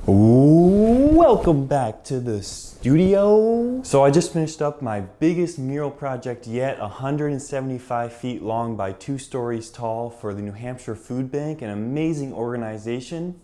Welcome back to the studio. So I just finished up my biggest mural project yet, 175 feet long by 2 stories tall for the New Hampshire Food Bank, an amazing organization.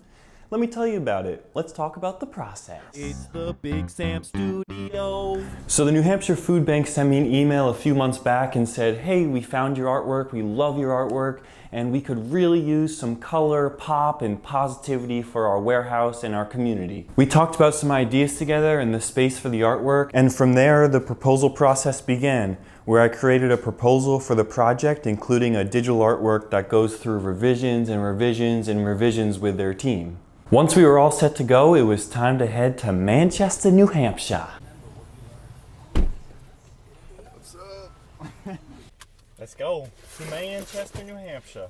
Let me tell you about it. Let's talk about the process. It's the Big Sam Studio. So the New Hampshire Food Bank sent me an email a few months back and said, hey, we found your artwork, we love your artwork, and we could really use some color, pop, and positivity for our warehouse and our community. We talked about some ideas together and the space for the artwork, and from there the proposal process began, where I created a proposal for the project, including a digital artwork that goes through revisions and revisions and revisions with their team. Once we were all set to go, it was time to head to Manchester, New Hampshire. What's up? Let's go to Manchester, New Hampshire.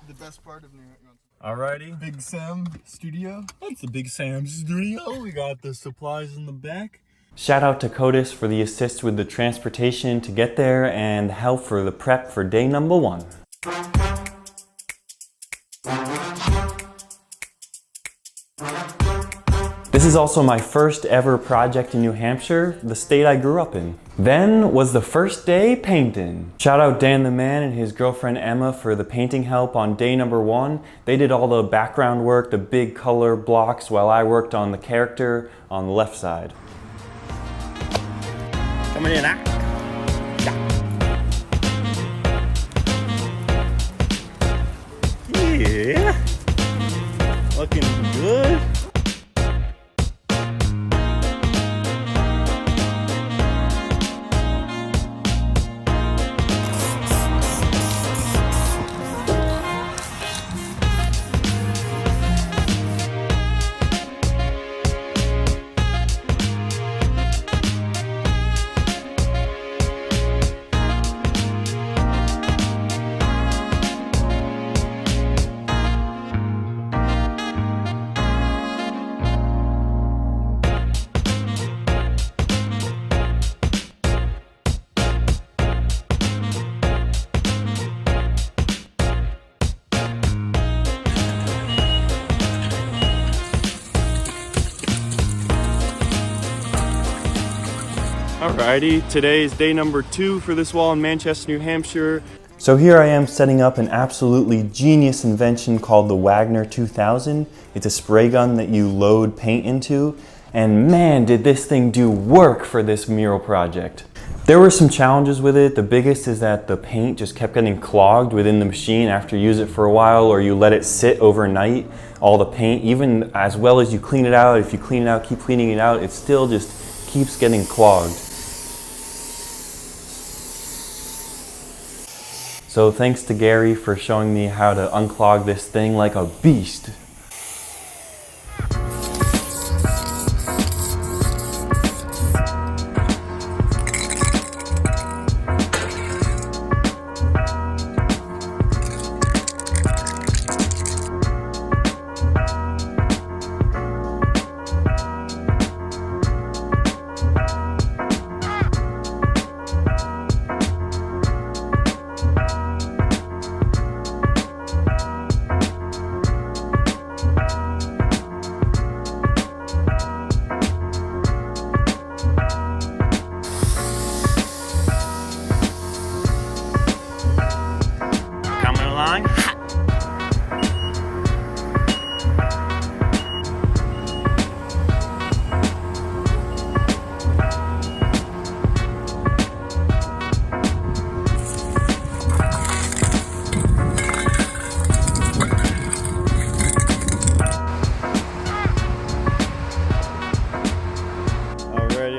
The best part of New York. Alrighty. Big Sam Studio. That's the Big Sam Studio. We got the supplies in the back. Shout out to CODIS for the assist with the transportation to get there and help for the prep for day number 1. This is also my first ever project in New Hampshire, the state I grew up in. Then was the first day painting. Shout out Dan the man and his girlfriend Emma for the painting help on day number 1. They did all the background work, the big color blocks, while I worked on the character on the left side. Coming in, Yeah, looking good. Alrighty, today is day number 2 for this wall in Manchester, New Hampshire. So here I am setting up an absolutely genius invention called the Wagner 2000. It's a spray gun that you load paint into, and man, did this thing do work for this mural project. There were some challenges with it. The biggest is that the paint just kept getting clogged within the machine after you use it for a while, or you let it sit overnight. All the paint, even as well as you clean it out, if you clean it out, keep cleaning it out, it still just keeps getting clogged. So thanks to Gary for showing me how to unclog this thing like a beast.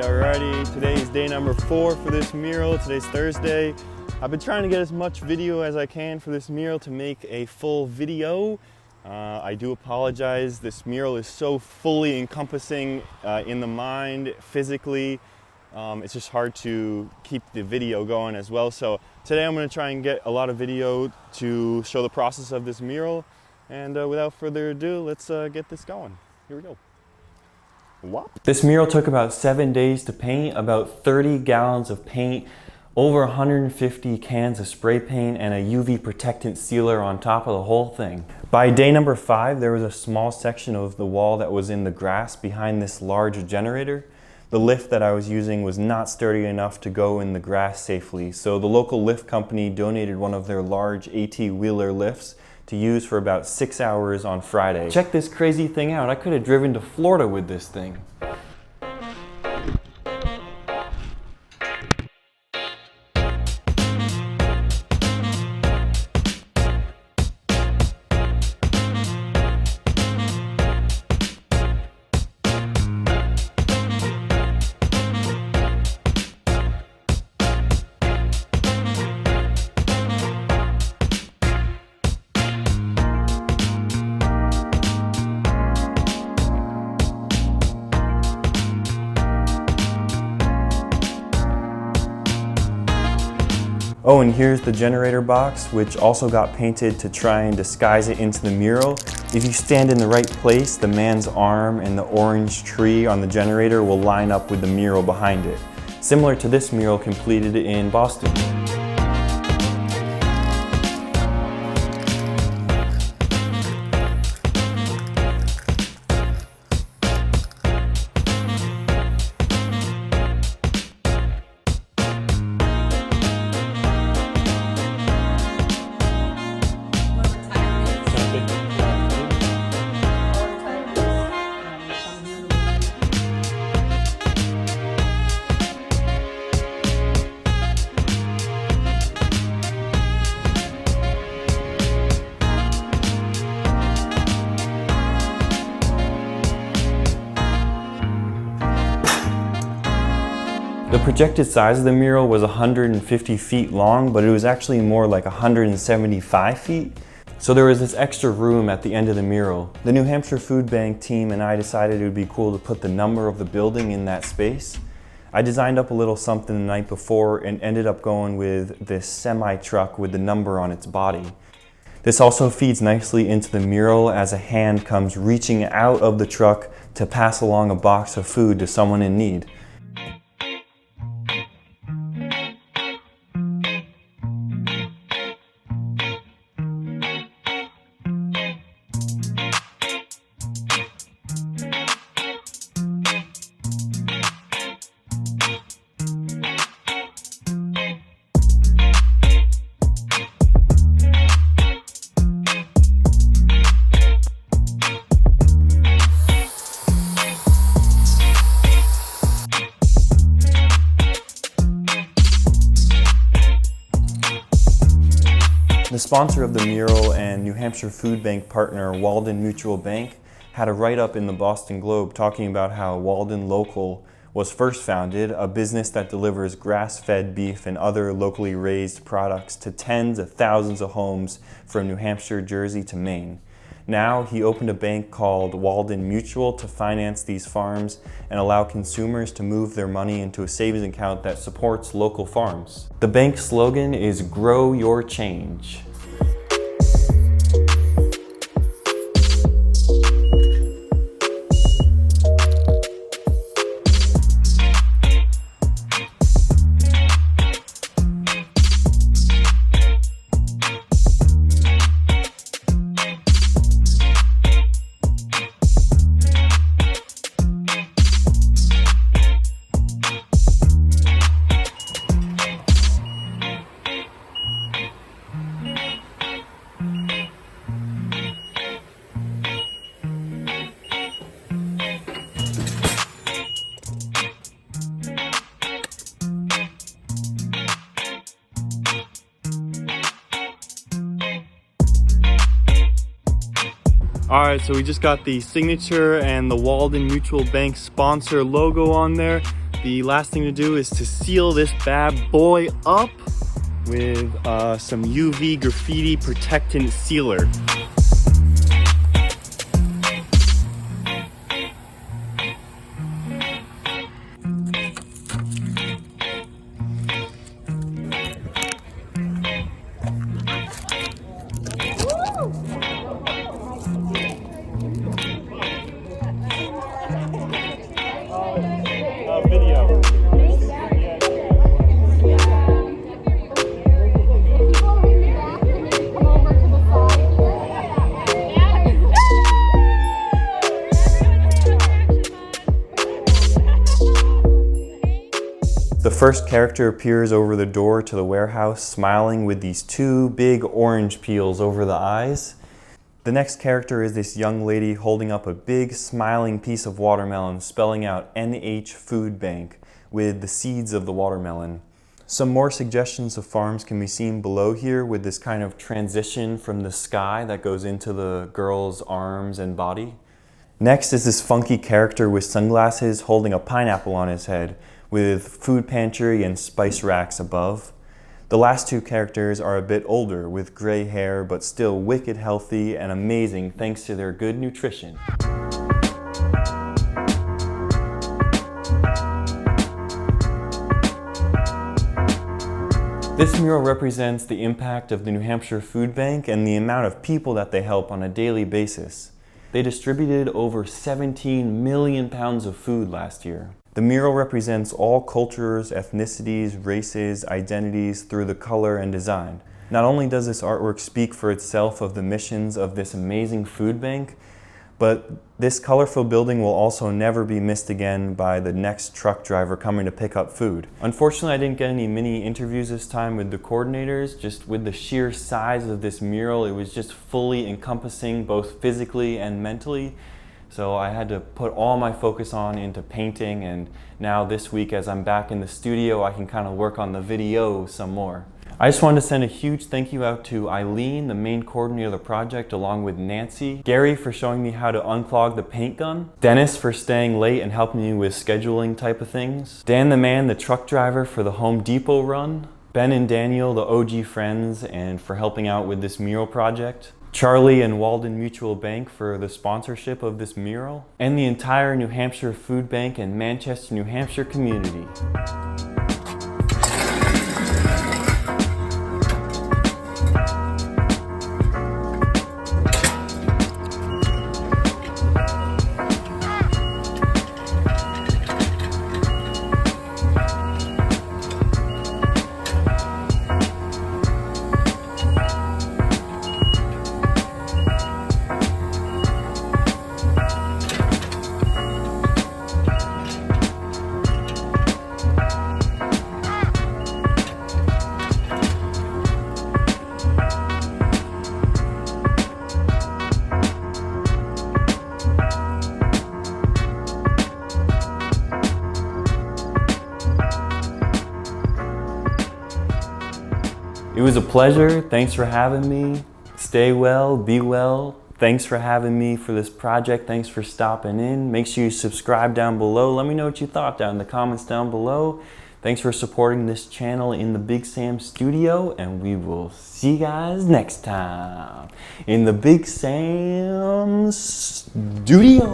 Alrighty, today is day number 4 for this mural. Today's Thursday. I've been trying to get as much video as I can for this mural to make a full video. I do apologize, this mural is so fully encompassing in the mind, physically. It's just hard to keep the video going as well. So today I'm going to try and get a lot of video to show the process of this mural. And without further ado, let's get this going. Here we go. What? This mural took about 7 days to paint, about 30 gallons of paint, Over 150 cans of spray paint and a UV protectant sealer on top of the whole thing. By day number 5, there was a small section of the wall that was in the grass behind this large generator. The lift that I was using was not sturdy enough to go in the grass safely, so the local lift company donated one of their large AT-wheeler lifts to use for about 6 hours on Friday. Check this crazy thing out. I could have driven to Florida with this thing. Oh, and here's the generator box, which also got painted to try and disguise it into the mural. If you stand in the right place, the man's arm and the orange tree on the generator will line up with the mural behind it, similar to this mural completed in Boston. The projected size of the mural was 150 feet long, but it was actually more like 175 feet. So there was this extra room at the end of the mural. The New Hampshire Food Bank team and I decided it would be cool to put the number of the building in that space. I designed up a little something the night before and ended up going with this semi-truck with the number on its body. This also feeds nicely into the mural as a hand comes reaching out of the truck to pass along a box of food to someone in need. The sponsor of the mural and New Hampshire Food Bank partner Walden Mutual Bank had a write-up in the Boston Globe talking about how Walden Local was first founded, a business that delivers grass-fed beef and other locally raised products to tens of thousands of homes from New Hampshire, Jersey to Maine. Now he opened a bank called Walden Mutual to finance these farms and allow consumers to move their money into a savings account that supports local farms. The bank's slogan is "Grow Your Change." Alright, so we just got the signature and the Walden Mutual Bank sponsor logo on there. The last thing to do is to seal this bad boy up with some UV graffiti protectant sealer. Video. first character appears over the door to the warehouse, smiling with these two big orange peels over the eyes. The next character is this young lady holding up a big smiling piece of watermelon, spelling out NH Food Bank with the seeds of the watermelon. Some more suggestions of farms can be seen below here with this kind of transition from the sky that goes into the girl's arms and body. Next is this funky character with sunglasses holding a pineapple on his head with food pantry and spice racks above. The last two characters are a bit older with gray hair but still wicked healthy and amazing thanks to their good nutrition. This mural represents the impact of the New Hampshire Food Bank and the amount of people that they help on a daily basis. They distributed over 17 million pounds of food last year. The mural represents all cultures, ethnicities, races, identities through the color and design. Not only does this artwork speak for itself of the missions of this amazing food bank, but this colorful building will also never be missed again by the next truck driver coming to pick up food. Unfortunately, I didn't get any mini interviews this time with the coordinators. Just with the sheer size of this mural, it was just fully encompassing both physically and mentally. So I had to put all my focus on into painting, and now this week as I'm back in the studio, I can kind of work on the video some more. I just wanted to send a huge thank you out to Eileen, the main coordinator of the project, along with Nancy, Gary for showing me how to unclog the paint gun, Dennis for staying late and helping me with scheduling type of things, Dan the man, the truck driver for the Home Depot run, Ben and Daniel, the OG friends, and for helping out with this mural project, Charlie and Walden Mutual Bank for the sponsorship of this mural, and the entire New Hampshire Food Bank and Manchester, New Hampshire community. It was a pleasure. Thanks for having me. Stay well, be well. Thanks for having me for this project. Thanks for stopping in. Make sure you subscribe down below. Let me know what you thought down in the comments down below. Thanks for supporting this channel in the Big Sam studio, and we will see you guys next time in the Big Sam studio.